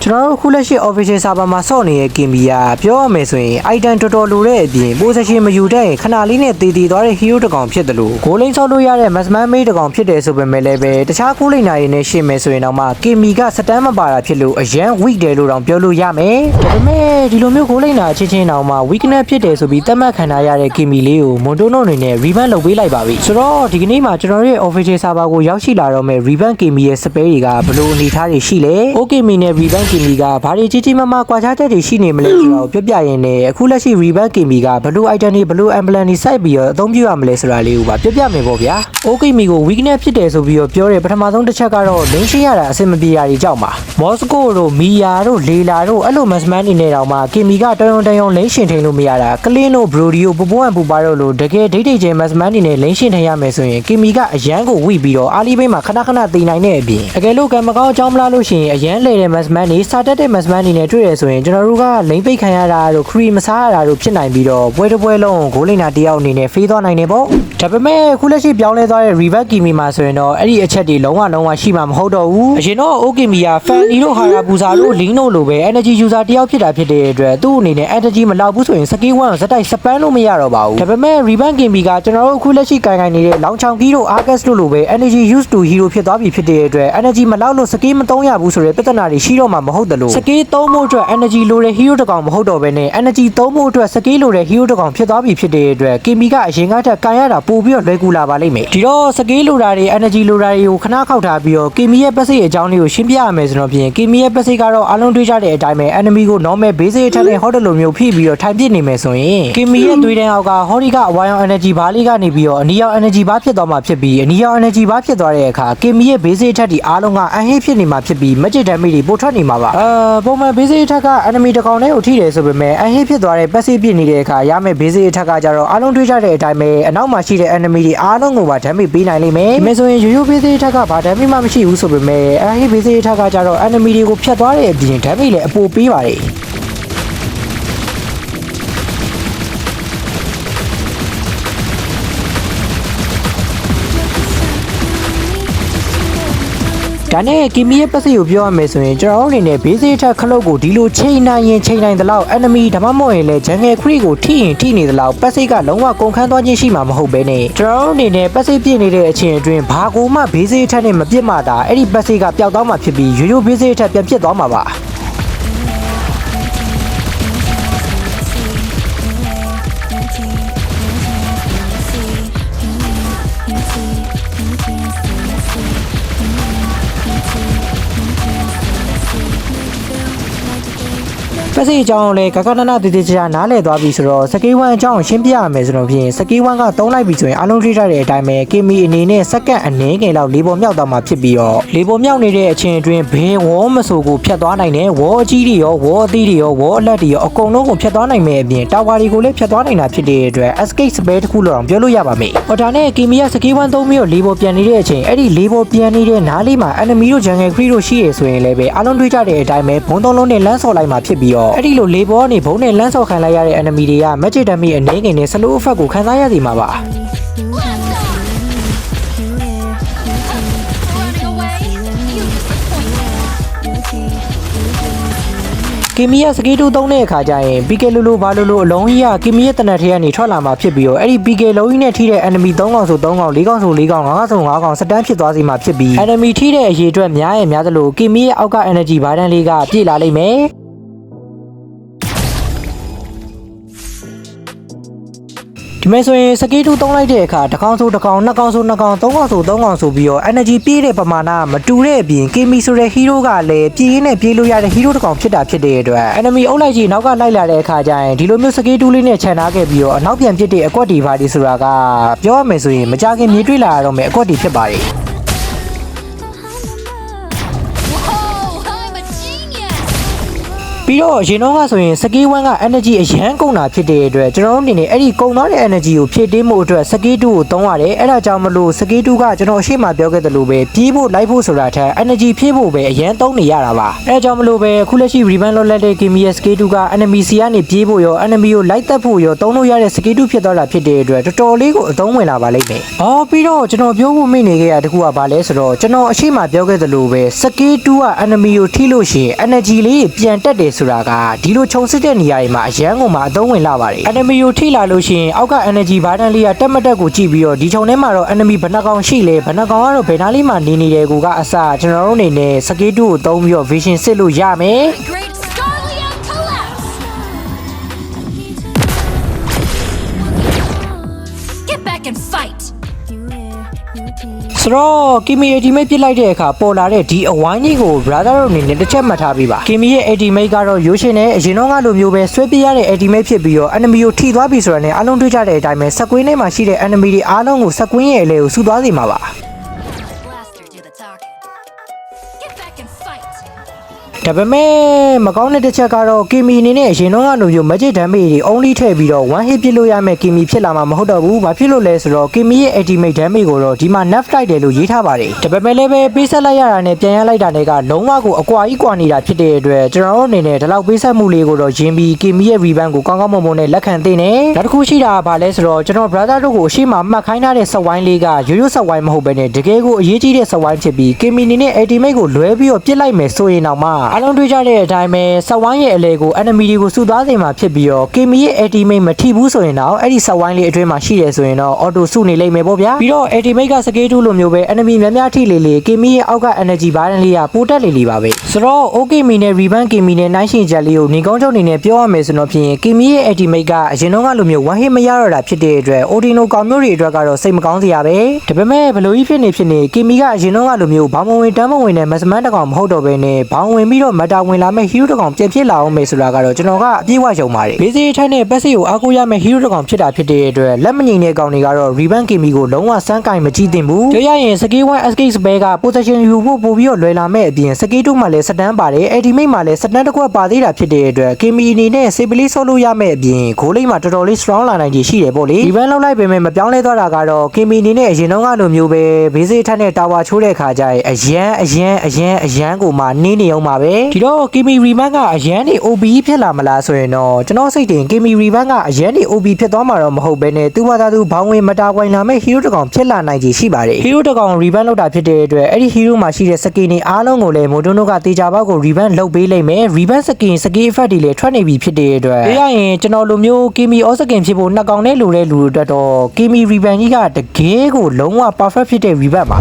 ကျွန်တော်တို့ခုလက်ရှိ official server မှာဆော့နေတဲ့ game ကပြောရမယ်ဆိုရင် item တော်တော်လိုတဲ့အပြင် position မယူတတ်ရင်ခဏလေးနဲ့တည်တည်သွားတဲ့ hero တစ်ကောင်ဖြစ်တယ်လို့ goal lane ဆော့လို့ရတဲ့ maximum mate တစ်ကောင်ဖြစ်တယ်ဆိုပေမဲ့လည်းပဲတခြား goal lane တွေနဲ့ရှင်းမယ်ဆိုရင်တော့မှ game ကစတန်းမပါတာဖြစ်လို့အရန် weak တယ်လို့တောင်ပြောလို့ရမယ်ဒါပေမဲ့ဒီလိုမျိုး goal lane တာချင်းချင်းတောင်မှ weakness ဖြစ်တယ်ဆိုပြီးသတ်မှတ်ခံထားရတဲ့ game လေးကို Montono အနေနဲ့ revamp လုပ်ပေးလိုက်ပါပြီဆိုတော့ဒီကနေ့မှာကျွန်တော်တို့ရဲ့ official server ကိုရောက်ရှိလာတော့မဲ့ revamp game ရဲ့ spell တွေကဘယ်လိုအနေထားတွေရှိလဲ okay မီနဲ့ revamp game ကဘာတွေကြီးကြီးမားမားကွာခြားချက်တွေရှိနေမလဲဆိုတော့ပြပြရင်းနဲ့အခုလက်ရှိ revamp game ကဘယ်လို item တွေဘယ်လို emblem တွေစိုက်ပြီးတော့အသုံးပြုရမလဲဆိုတာလေးကိုပါပြပြမယ်ပေါ့ဗျာ okay မီကို weakness ဖြစ်တယ်ဆိုပြီးတော့ပြောတယ်ပထမဆုံးတစ်ချက်ကတော့ lane ရှင်းရတာအဆင်မပြေတာတွေကြောင့်ပါ Moscow တို့မီယာတို့လေလာတို့အဲ့လို maximum နေနေတော့မှ game ကတရုံတရုံ lane ရှင်းထိန်လို့မရတာ clean တို့ brody တို့ပပဝမ်ပူပါတို့လို့တကယ်ဒိတ်ဒိတ်ချင်း maximum နေနေ lane ရှင်းထိန်ရမယ်ဆိုရင် game ကအရန်ကိုဝိပြီးတော့အာလီဘိန်းမှာခဏခဏတည်နိုင်တဲ့အပြင်တကယ်လို့ကံမကောင်းအကြောင်းမလားလို့ရှိရင်အရန်လေတဲ့ maximum တွေစာတက်တဲ့ maximum တွေနဲ့တွေ့ရဆိုရင်ကျွန်တော်တို့က lane ပိတ်ခံရတာတို့ cream မစားရတာတို့ဖြစ်နိုင်ပြီးတော့ပွဲတစ်ပွဲလုံးဂိုးလိန်နာတယောက်အနေနဲ့ဖေးသွားနိုင်တယ်ပေါ့ဒါပေမဲ့ခုလက်ရှိပြောင်းလဲသွားတဲ့ revert game မှာဆိုရင်တော့အဲ့ဒီအချက်တွေလုံးဝရှိမှာမဟုတ်တော့ဘူးအရင်တော့ okay မီယာ fanny တို့ဟာရာပူစာတို့ link တို့လိုပဲ energy user တယောက်ဖြစ်တာဖြစ်တဲ့အတွက်သူ့အနေနဲ့ energy မလောက်ဘူးဆိုရင် skill 1ကိုဇက်တိုက် spam လို့မရတော့ပါဘူးဒါပေမဲ့ revert game ကကျွန်တော်တို့ခုလက်ရှိကိုင်နေတဲ့လောင်ချောင်ကြီးတို့ arcus တို့လိုပဲ energy used to hero ဖြစ်သွားပြီဖြစ်တဲ့အတွက် energy မလောက်လို့ skill မသုံးရဘူးဆိုတဲ့ပြဿနာတွေရှိတော့မှာမဟုတ်တယ်လို့ skill သုံးဖို့အတွက် energy လိုတဲ့ hero တစ်ကောင်မဟုတ်တော့ဘဲနဲ့ energy သုံးဖို့အတွက် skill လိုတဲ့ hero တစ်ကောင်ဖြစ်သွားပြီဖြစ်တဲ့အတွက် game ကအရင်ကထက်ကန်ရတာပို့ပြီးတော့လွယ်ကူလာပါလိမ့်မယ်ဒီတော့ skill လိုတာတွေ energy လိုတာတွေကိုခဏခောက်ထားပြီးတော့ game ရဲ့ passive အကြောင်းလေးကိုရှင်းပြရမယ်ဆိုတော့ပြင် game ရဲ့ passive ကတော့အားလုံးတွေးကြတဲ့အတိုင်းပဲ enemy ကို normal basic အထက်နဲ့ hot လိုမျိုးဖိပြီးတော့ထိုင်ပစ်နေမယ်ဆိုရင် game ရဲ့သွေးတန်းအောက်က hori ကအဝါရောင် energy bar လေးကနေပြီးတော့အနီရောင် energy bar ဖြစ်သွားမှာဖြစ်ပြီးအနီရောင် energy bar ဖြစ်သွားတဲ့အခါ game ရဲ့ basic အထက်ဒီအားလုံးက unhit ဖြစ်နေမှာဖြစ်ပြီး magic damage တွေပို့ထွက်နေမှာပါပုံမှန် basic အထက်က enemy တစ်ကောင်နဲ့ကိုထိတယ်ဆိုပေမဲ့ unhit ဖြစ်သွားတဲ့ passive ပြစ်နေတဲ့အခါရမယ့် basic အထက်ကကြတော့အားလုံးတွေးကြတဲ့အတိုင်းပဲအနောက်မှာရှိတဲ့ enemy တွေအားလုံးကိုပါ damage ပေးနိုင်လိမ့်မယ်ဒီမဲ့ဆိုရင်ရိုးရိုး basic အထက်ကဘာ damage မှမရှိဘူးဆိုပေမဲ့ unhit basic အထက်ကကြတော့ enemy တွေကိုဖျက်သွားတဲ့အပြင် damage လည်းအပိုပေးပါတယ်ဒါနဲ့ game ရဲ့ passive ကိုပြောရမယ်ဆိုရင်ကျွန်တော်တို့အနေနဲ့ basic ထက်ခလုတ်ကိုဒီလိုချိန်နိုင်ရင်ချိန်နိုင်သလောက် enemy ဒါမှမဟုတ်ရင်လည်း jungle creep ကိုထိရင်ထိနေသလောက် passive ကလုံးဝကုန်ခန်းသွားခြင်းရှိမှာမဟုတ်ဘဲနဲ့ကျွန်တော်တို့အနေနဲ့ passive ပြည့်နေတဲ့အချိန်အတွင်းဘာကိုမှ basic ထက်နဲ့မပြစ်မှတာအဲ့ဒီ passive ကပျောက်သွားမှာဖြစ်ပြီးရိုးရိုး basic ထက်ပြန်ပြစ်သွားမှာပါpassive အကြောင်းလည်းကကနနတည်တည်ချာနားလည်သွားပြီဆိုတော့ skill 1အကြောင်းရှင်းပြရမယ်ဆိုတော့ဖြင့် skill 1ကသုံးလိုက်ပြီဆိုရင်အားလုံးထိထားတဲ့အတိုင်းပဲ game အနေနဲ့စက္ကန့်အနည်းငယ်လောက်လေးပေါ်မြောက်သွားမှာဖြစ်ပြီးတော့လေးပေါ်မြောက်နေတဲ့အချိန်အတွင်းဘယ်ဝေါ်မဆိုကိုဖျက်သွားနိုင်တယ်ဝေါ်အကြီးတွေရောဝေါ်အသီးတွေရောဝေါ်အလက်တွေရောအကုန်လုံးကိုဖျက်သွားနိုင်မယ်အပြင်တာဝါတွေကိုလည်းဖျက်သွားနိုင်တာဖြစ်တဲ့အတွက် escape spell တစ်ခုလောက်ပြောလို့ရပါမယ်ဟောဒါနဲ့ game ရဲ့ skill 1သုံးပြီးတော့လေးပေါ်ပြန်နေတဲ့အချိန်အဲ့ဒီလေးပေါ်ပြန်နေတဲ့နားလေးမှာ enemy တို့ jungle creep တို့ရှိရဆိုရင်လည်းပဲအားလုံးတွေးကြတဲ့အတိုင်းပဲဘုံသုံးလုံးနဲ့လမ်းဆော်လိုက်မှာဖြစ်ပြီးတော့အဲ့ဒီလိုလေးပေါ်နေဘုံနဲ့လမ်းဆော်ခံလိုက်ရတဲ့ enemy တွေက magic damage အနေငယ်နဲ့ slow effect ကိုခံစားရစီမှာပါကီမီယာစကေးတူသုံးတဲ့အခါကျရင် PK လိုဘာလိုအလုံးကြီးကကီမီယာတနက်ထဲကနေထွက်လာမှာဖြစ်ပြီးတော့အဲ့ဒီ PK လုံးကြီးနဲ့ထိတဲ့ enemy 3ကောင်ဆို3ကောင်4ကောင်ဆို4ကောင်5ကောင်ဆို5ကောင်စတန်းဖြစ်သွားစီမှာဖြစ်ပြီး enemy ထိတဲ့အရေအတွက်များရင်များသလိုကီမီယာအောက်က energy ဘာတန်းလေးကပြည့်လာလိမ့်မယ်ဒီမဲ့ဆိုရင်စကေးတူသုံးလိုက်တဲ့အခါတစ်ကောင်ဆိုတစ်ကောင်နှစ်ကောင်ဆိုနှစ်ကောင်သုံးကောင်ဆိုသုံးကောင်ဆိုပြီးတော့ energy ပြည့်တဲ့ပမာဏမတူတဲ့အပြင် Kimi ဆိုတဲ့ hero ကလည်းပြေးရင်းနဲ့ပြေးလို့ရတဲ့ hero တစ်ကောင်ဖြစ်တာဖြစ်တဲ့အတွက် enemy အုပ်လိုက်ကြီးနောက်ကလိုက်လာတဲ့အခါကျရင်ဒီလိုမျိုးစကေးတူလေးနဲ့ခြံထားခဲ့ပြီးတော့အနောက်ပြန်ပစ်တဲ့အကွက်တွေပါဒီဆိုတာကပြောရမယ်ဆိုရင်မကြခင်မြေတွေ့လာရတော့မယ်အကွက်တွေဖြစ်ပါတယ်က ပြီးတော့ရင်တော့ကဆိုရင်စကေး1က energy အရန်ကုန်တာဖြစ်တဲ့အတွက်ကျွန်တော်တို့အနေနဲ့အဲ့ဒီကုန်သွားတဲ့ energy ကိုဖြည့်တင်းမှုအတွက်စကေး2ကိုသုံးရတယ်အဲ့ဒါကြောင့်မလို့စကေး2ကကျွန်တော်အရှိမပြောခဲ့သလိုပဲပြေးဖို့လိုက်ဖို့ဆိုတာထက် energy ဖြည့်ဖို့ပဲအရန်သုံးနေရတာပါအဲ့ဒါကြောင့်မလို့ပဲအခုလက်ရှိ reban လောက်လက်တဲ့ Kimi ရဲ့ skeet 2က enemy စီကနေပြေးဖို့ရော enemy ကိုလိုက်တက်ဖို့ရောသုံးလို့ရတဲ့ skeet 2ဖြစ်သွားတာဖြစ်တဲ့အတွက်တော်တော်လေးကိုအသုံးဝင်လာပါလိမ့်မယ်ပြီးတော့ကျွန်တော်ပြောဖို့မိနေခဲ့ရတခုကဘာလဲဆိုတော့ကျွန်တော်အရှိမပြောခဲ့သလိုပဲ skeet 2က enemy ကိုထိလို့ရှိရင် energy လေးပြန်တက်တယ်ဆိုတာကဒီလိုခြုံစစ်တဲ့နေရာတွေမှာအရန်ကိုမှအသုံးဝင်လာပါတယ် enemy ကိုထိလာလို့ရှိရင်အောက်က energy burden လေးကတက်မတက်ကိုကြည့်ပြီးတော့ဒီခြုံထဲမှာတော့ enemy ဘယ်နှကောင်ရှိလဲဘယ်နှကောင်ကတော့ဘယ်နားလေးမှာနေတယ်ကိုကအစကျွန်တော်တို့အနေနဲ့ skeet 2ကိုသုံးပြီးတော့ vision စစ်လို့ရမယ် and fight ဆိုတော့ Kimi ရဲ့ teammate ပြစ်လိုက်တဲ့အခါပေါ်လာတဲ့ဒီအဝိုင်းကြီးကို brother တို့အနေနဲ့တစ်ချက်မှတ်ထားပြီးပါ Kimi ရဲ့ teammate ကတော့ရိုးရှင်းနဲ့အရင်တော့ကလိုမျိုးပဲဆွဲပြရတဲ့ teammate ဖြစ်ပြီးတော့ enemy ကိုထိသွားပြီဆိုတာနဲ့အားလုံးတွေ့ကြတဲ့အတိုင်းပဲစကွင်းထဲမှာရှိတဲ့ enemy တွေအားလုံးကိုစကွင်းရဲ့အလဲကိုစုသွားစေမှာပါဒါပေမဲ့မကောင်းတဲ့တစ်ချက်ကတော့ Kimi အနေနဲ့အရင်တော့ကလိုမျိုး magic damage တွေ only ထည့်ပြီးတော့ one hit ပစ်လို့ရမယ့် Kimi ဖြစ်လာမှာမဟုတ်တော့ဘူး။ဘာဖြစ်လို့လဲဆိုတော့ Kimi ရဲ့ ultimate damage ကိုတော့ဒီမှာ nerf တိုက်တယ်လို့ရေးထားပါတယ်။ဒါပေမဲ့လည်းပဲပေးဆက်လိုက်ရတာနဲ့ပြန်ရလိုက်တာနဲ့ကလုံးဝကိုအကွာကြီးကွာနေတာဖြစ်တဲ့အတွက်ကျွန်တော်တို့အနေနဲ့ဒီလောက်ပေးဆက်မှုလေးကိုတော့ယဉ်ပြီး Kimi ရဲ့ rebound ကိုကောင်းကောင်းမွန်မွန်နဲ့လက်ခံသင့်တယ်။နောက်တစ်ခုရှိတာကဘာလဲဆိုတော့ကျွန်တော် brother တို့ကိုအရှိမမှတ်ခိုင်းထားတဲ့စဝိုင်းလေးကရိုးရိုးစဝိုင်းမဟုတ်ဘဲနဲ့တကယ်ကိုအရေးကြီးတဲ့စဝိုင်းဖြစ်ပြီး Kimi အနေနဲ့ ultimate ကိုလွဲပြီးတော့ပစ်လိုက်မယ်ဆိုရင်တော့မှအားလုံးတွေ့ကြတဲ့အတိုင်းပဲစဝိုင်းရဲ့အလဲကို enemy တွေကိုစုသွားစေမှာဖြစ်ပြီးတော့ Kimi ရဲ့ ultimate မထိဘူးဆိုရင်တော့အဲ့ဒီစဝိုင်းလေးအတွင်းမှာရှိတယ်ဆိုရင်တော့ auto စုနေလိမ့်မယ်ပေါ့ဗျာပြီးတော့ ultimate က skeet 2လိုမျိုးပဲ enemy များများထိလေလေ Kimi ရဲ့အောက်က energy burden လေးကပိုတက်လေပါပဲဆိုတော့ OKimi နဲ့ Reban Kimi နဲ့နိုင်ရှင်ချက်လေးကိုနေကောင်းချုပ်အနေနဲ့ပြောရမယ်ဆိုတော့ဖြင့် Kimi ရဲ့ ultimate ကအရင်တော့ကလိုမျိုး one hit မရတော့တာဖြစ်တဲ့အတွက် Odino ကောင်မျိုးတွေအတွက်ကတော့စိတ်မကောင်းစရာပဲဒါပေမဲ့ဘလို့ကြီးဖြစ်နေKimi ကအရင်တော့ကလိုမျိုးဘောင်မဝင်တန်းမဝင်နဲ့မစမန်းတကောင်မဟုတ်တော့ဘဲနဲ့ဘောင်ဝင်ပြီးတော့မတာဝင်လာမဲ့ hero တကောင်ပြန်ဖြစ်လာအောင်မယ်ဆိုတာကတော့ကျွန်တော်ကအပြည့်အဝယုံပါတယ်ဘေးစီထိုင်းနဲ့ပတ်စီကိုအားကိုးရမယ့် hero တကောင်ဖြစ်တာဖြစ်တဲ့အတွက်လက်မငိမ့်တဲ့ကောင်တွေကတော့ Reban Kimi ကိုလုံးဝစမ်းကင်မကြည့်သင့်ဘူးကြရရင် Skill 1 escape spell က position ယူဖို့ပို့ပြီးတော့လွယ်လာမဲ့အပြင် Skill 2မှာလည်းစတန်းပါတယ် ultimate မှာလည်းစတန်းတစ်ခွက်ပါသေးတာဖြစ်တဲ့အတွက် Kimi အနေနဲ့ save play ဆော့လို့ရမယ့်အပြင်ဂိုးလိမ့်မှာတော်တော်လေး strong လာနိုင်ခြေရှိတယ်ပေါ့လေ Reban လောက်လိုက်ပေမဲ့မပြောင်းလဲသွားတာကတော့ Kimi အနေနဲ့အရင်တော့ကလိုမျိုးပဲဘေးစီထိုင်းနဲ့ tower ချိုးတဲ့ခါကျရင်အရန်ကိုမှနင်းနေအောင်ပါပဲဒီတော့ Kimi Reban ကအရန်နေ OB ဖြစ်လာမလားဆိုရင်တော့ကျွန်တော်စိတ်တင် Kimi Reban ကအရန်နေ OB ဖြစ်သွားမှာတော့မဟုတ်ဘဲနဲ့သူ့ဘာသာသူဘောင်းဝင်မတာဝိုင်လာမဲ့ hero တကောင်ဖြစ်လာနိုင်ခြေရှိပါတယ် hero တကောင် Reban လောက်တာဖြစ်တဲ့အတွက်အဲ့ဒီ hero မှာရှိတဲ့ skin တွေအားလုံးကိုလည်းမိုဒွန်းတို့ကတေချာဘောက်ကို Reban လုပ်ပေးလိုက်မယ် Reban skin effect တွေလည်းထွက်နေပြီဖြစ်တဲ့အတွက်ပြရရင်ကျွန်တော်လိုမျိုး Kimi all skin ဖြစ်ဖို့နှစ်ကောင်နဲ့လိုတဲ့လူတွေအတွက်တော့ Kimi Reban ကြီးကတကယ်ကိုလုံးဝ perfect ဖြစ်တဲ့ Reban ပါ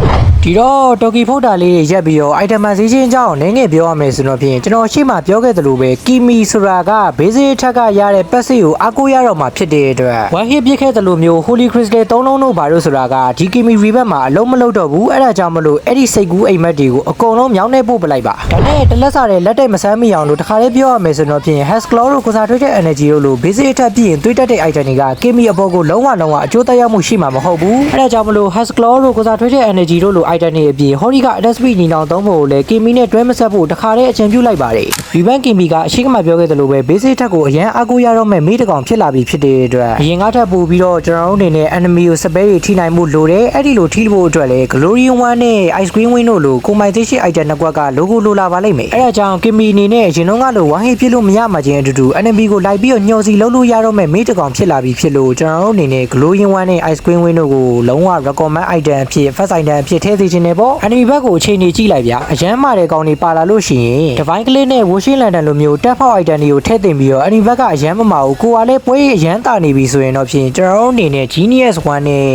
ဒီတော့တော်ကီဖုတ်တာလေးတွေရက်ပြီးတော့ itemization အကြောင်းနည်းငယ်ပြောရမယ်ဆိုတော့ဖြင့်ကျွန်တော်ရှေ့မှာပြောခဲ့သလိုပဲ Kimi ဆိုတာက basic ထက်ကရတဲ့ passive ကိုအားကိုးရတော့မှာဖြစ်တဲ့အတွက် one hit ပြစ်ခဲ့သလိုမျိုး Holy Crystal 3လုံးတို့ဘာလို့ဆိုတာကဒီ Kimi Reban မှာအလုံးမလုံးတော့ဘူးအဲ့ဒါကြောင့်မလို့အဲ့ဒီစိတ်ကူးအိမ်မက်တွေကိုအကုန်လုံးမြောင်းနေပို့ပလိုက်ပါဒါနဲ့တလက်စားတဲ့လက်တိုက်မဆမ်းမိအောင်လို့တခါလေးပြောရမယ်ဆိုတော့ဖြင့် Hasclaw တို့ကိုစားထွေးတဲ့ energy တို့လို basic ထက်ပြည့်ရင်တွေးတတ်တဲ့ item တွေက Kimi အပေါ်ကိုလုံးဝအကျိုးသက်ရောက်မှုရှိမှာမဟုတ်ဘူးအဲ့ဒါကြောင့်မလို့ Hasclaw တို့ကိုစားထွေးတဲ့ energy တို့လို item တွေအပြင် Hori က attack speed ညီနောင်သုံးဖို့ကိုလည်း Kimi နဲ့တွဲမဆက်ဖို့တခါလေးအကြံပြုလိုက်ပါတယ် Reban Kimi ကအရှိကမှပြောခဲ့သလိုပဲ basic ထက်ကိုအရန်အားကိုးရတော့မဲ့မိတကောင်ဖြစ်လာပြီဖြစ်တဲ့အတွက်အရင်ကထပ်ပို့ပြီးတော့ကျွန်တော်တို့အနေနဲ့ enemy ကို spell တွေထိနိုင်မှုလိုတယ်အဲ့ဒီလိုထိဖို့အတွက်လည်း Glory 1နဲ့ Ice Cream Wing တို့လို customization item နှစ်ကွက်က logo လိုလာပါလိမ့်မယ်အဲ့ဒါကြောင့် Kimi အနေနဲ့အရင်တော့ကလို one hit ပြစ်လို့မရမှချင်းအတူတူ enemy ကိုလိုက်ပြီးတော့ညှော်စီလုပ်လို့ရတော့မဲ့မိတကောင်ဖြစ်လာပြီဖြစ်လို့ကျွန်တော်တို့အနေနဲ့ Glory 1နဲ့ Ice Cream Wing တို့ကိုလုံးဝ recommend item အဖြစ် first item အဖြစ်ထည့်သိချင်တယ်ပေါ့ enemy ဘက်ကိုအချိန်ကြီးကြည့်လိုက်ဗျာအရန်မာတဲ့ကောင်တွေပါလာလို့ရှိရင် Divine Click နဲ့ Washing Lantern လိုမျိုး တက်ဖောက် item တွေကိုထည့်သိပြီးတော့ enemy ဘက်ကအရန်မမအောင်ကိုကလည်းပွဲအရန်တာနေပြီဆိုရင်တော့ဖြင့်ကျွန်တော်တို့အနေနဲ့ Genius 1နဲ့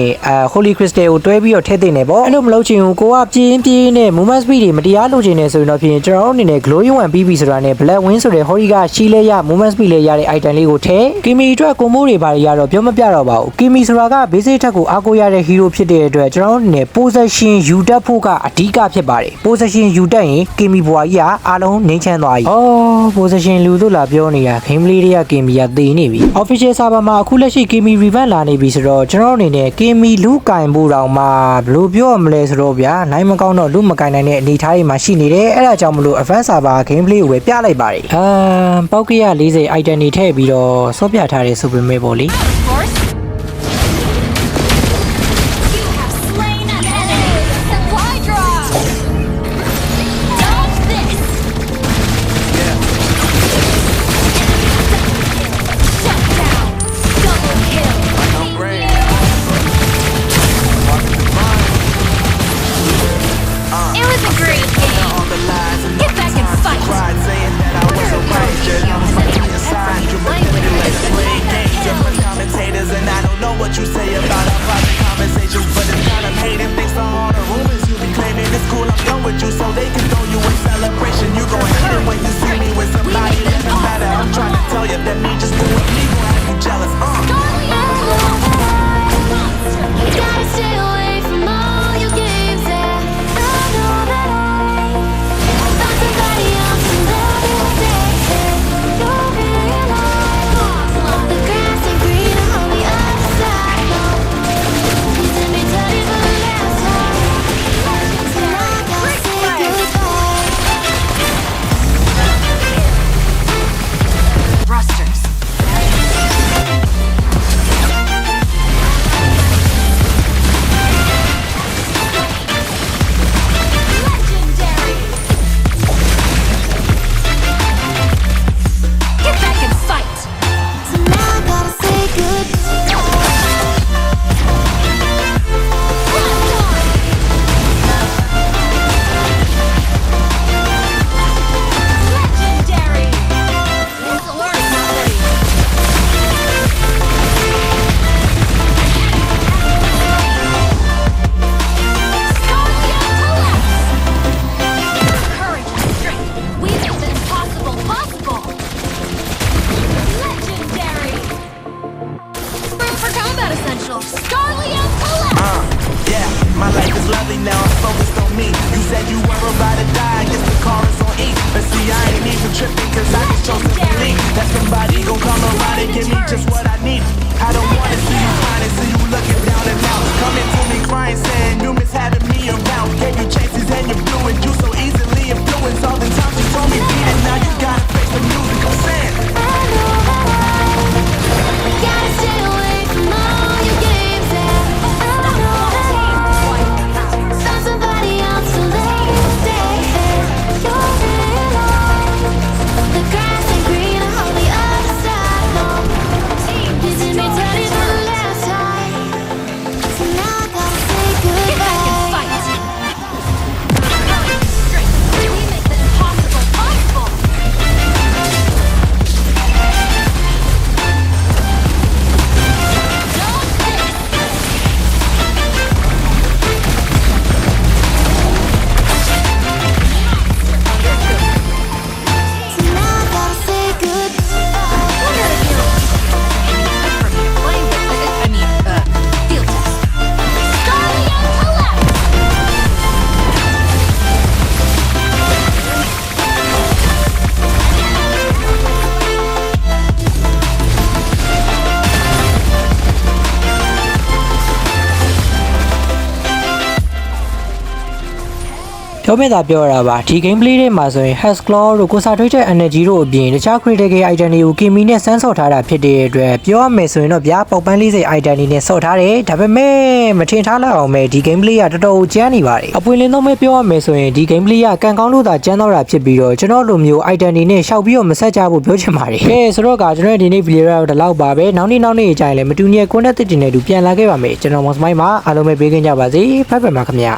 Holy Crystal ကိုတွဲပြီးတော့ထည့်သိနေပေါ့အဲ့လိုမလုပ်ချင်ဘူးကိုကပြင်းနဲ့ movement speed တွေမတရားလုပ်ချင်နေဆိုရင်တော့ဖြင့်ကျွန်တော်တို့အနေနဲ့ Glory 1 BB ဆိုတာနဲ့ Black Wing ဆိုတဲ့ Hori ကရှိလဲရ movement speed လဲရတဲ့ item လေးကိုထည့် Kimi အတွက်ကွန်မိုးတွေပါရတော့ပြောမပြတော့ပါဘူး Kimi ဆိုတာက basic ထက်ကိုအားကိုးရတဲ့ hero ဖြစ်တဲ့အတွက်ကျွန်တော်တို့အနေနဲ့ possession ယူတက်ဖို့ကအဓိကဖြစ်ပါတယ် position ယူတက်ရင်ကင်မီဘွားကြီးကအားလုံးနှင်းချမ်းသွားပြီ။ position လူတို့လာပြောနေတာ game play တွေကကင်မီကသေနေပြီ official server မှာအခုလက်ရှိကင်မီ revamp လာနေပြီဆိုတော့ကျွန်တော်အနေနဲ့ကင်မီလူကင်ဖို့တောင်မှဘယ်လိုပြောရမလဲဆိုတော့ဗျာနိုင်မကောင်းတော့လူမကင်နိုင်တဲ့အနေအထားတွေမှာရှိနေတယ်အဲ့ဒါကြောင့်မလို့ advanced server game play ကိုပဲပြလိုက်ပါတယ်ပေါက်ကရ40 item တွေထည့်ပြီးတော့စောပြထားတယ်ဆိုပေမဲ့ပေါ့လေ Of course. You have slain an enemy. Supply drop. Dodge this. Shut down. Double kill. It was a great game. Get back and fight. Commentators and I don't know what you say about our private conversations, but it's kind of hating thanks to all the rumors you be claiming. It's cool, I'm done with you, so they can throw you a celebration. You gon' hate it when you see me with somebody that don't matter. I'm trying to tell you that me just doing me gon' have you jealous. Gotta stay away from all your games, and I know that I found somebody else to love you, you'll realize the grass ain't greener on the other side. No, you did me dirty for the last time, so now I gotta say goodbye. Thrusters. Legendary. Get back and fight. So now I gotta say Legendary. This alert is not ready. Courage and strength. We make the impossible possible. Legendary. Room for combat essentials. Scarleo collapse. Yeah, my life is lovely now, I'm focused on me. You said you were about to die, I guess the car is on E. But see, I ain't even tripping, cause I just chose to believe that somebody gon' come around and give me just what I need. I don't wanna see you crying and see you looking down and out. Coming to me crying, saying you miss having me around. Gave you chances and you blew it, you so easily influenced. All the times you told me beat it, now you gotta face the music, I'm saying. gotta stay away from all your games, and I know that I found somebody else to let you stay. You'll realize the grass ain't greener on the other side. No, you did me dirty for the last time, so now I gotta say Get back and goodbye. fight. Courage and strength. We make the impossible possible. Dodge this. So now I gotta say goodbye. Wonder if you're playing with, field test. Scarleo collapse.ပြောပြတာပြောရတာပါဒီ game play တွေမှာဆိုရင် Hex Claw တို့ကိုစာထွေးတဲ့ energy တို့အပြင်တခြား critical item တွေကို Kimi နဲ့စမ်းဆော့ထားတာဖြစ်တဲ့အတွက်ပြောရမယ်ဆိုရင်တော့ဗျာပေါက်ပန်း40 item တွေနဲ့ဆော့ထားတယ်ဒါပေမဲ့မထင်ထားလောက်အောင်ပဲဒီ game play ကတော်တော်ကျန်းနေပါတယ်အပွင့်လင်းသုံးပဲပြောရမယ်ဆိုရင်ဒီ game play ကကန်ကောင်းလို့သာကျန်းတော့တာဖြစ်ပြီးတော့ကျွန်တော်လိုမျိုး item တွေနဲ့ရှောက်ပြီးတော့မဆက်ကြဖို့ပြောချင်ပါတယ်ကဲဆိုတော့ကကျွန်တော်ဒီနေ့ video တော့ဒီလောက်ပါပဲနောက်နေ့အကြိုင်လည်းမတူညီတဲ့ content တွေနဲ့တူပြန်လာခဲ့ပါမယ်ကျွန်တော်မောင်စမိုင်းမှာအားလုံးပဲပေးခင်ကြပါစေဖိုက်ပါမှာခင်ဗျာ